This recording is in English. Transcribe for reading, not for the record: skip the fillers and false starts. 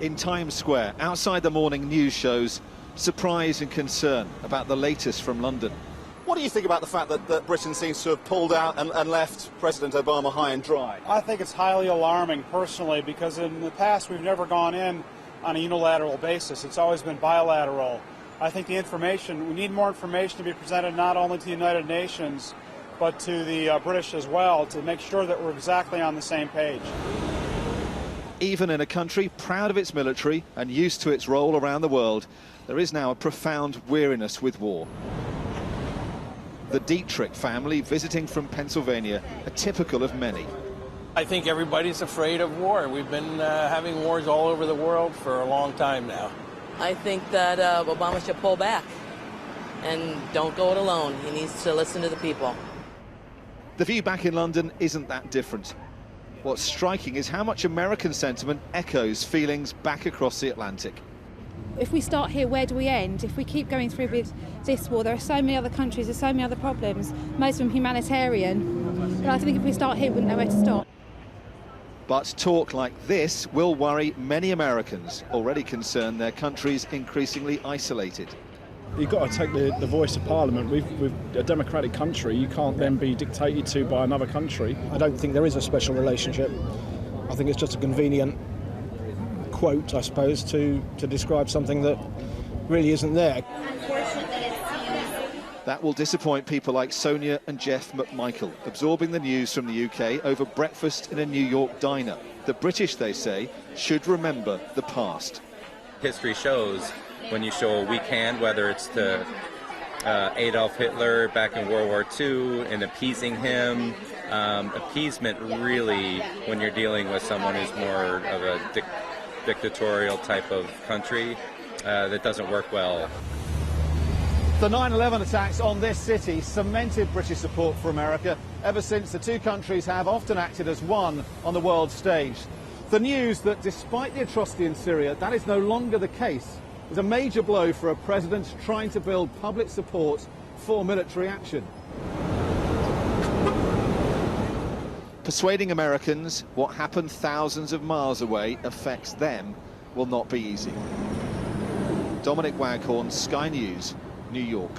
In Times Square, outside the morning news shows, surprise and concern about the latest from London. What do you think about the fact that Britain seems to have pulled out and left President Obama high and dry? I think it's highly alarming, personally, because in the past we've never gone in on a unilateral basis. It's always been bilateral. I think we need more information to be presented not only to the United Nations, but to the British as well, to make sure that we're exactly on the same page. Even in a country proud of its military and used to its role around the world, there is now a profound weariness with war. The Dietrich family, visiting from Pennsylvania, are typical of many. I think everybody's afraid of war. We've been having wars all over the world for a long time now. I think that Obama should pull back and don't go it alone. He needs to listen to the people. The view back in London isn't that different. What's striking is how much American sentiment echoes feelings back across the Atlantic. If we start here, where do we end? If we keep going through with this war, there are so many other countries, there's so many other problems, most of them humanitarian. But I think if we start here, we wouldn't know where to stop. But talk like this will worry many Americans, already concerned their country's increasingly isolated. You've got to take the voice of Parliament. We're a democratic country. You can't then be dictated to by another country. I don't think there is a special relationship. I think it's just a convenient quote, I suppose, to describe something that really isn't there. Unfortunately, it seems that will disappoint people like Sonia and Jeff McMichael, absorbing the news from the UK over breakfast in a New York diner. The British, they say, should remember the past. History shows when you show a weak hand, whether it's to Adolf Hitler back in World War II and appeasing him. Appeasement really, when you're dealing with someone who's more of a dictatorial type of country, that doesn't work well. The 9/11 attacks on this city cemented British support for America ever since the two countries have often acted as one on the world stage. The news that despite the atrocity in Syria, that is no longer the case is a major blow for a president trying to build public support for military action. Persuading Americans what happened thousands of miles away affects them will not be easy. Dominic Waghorn, Sky News, New York.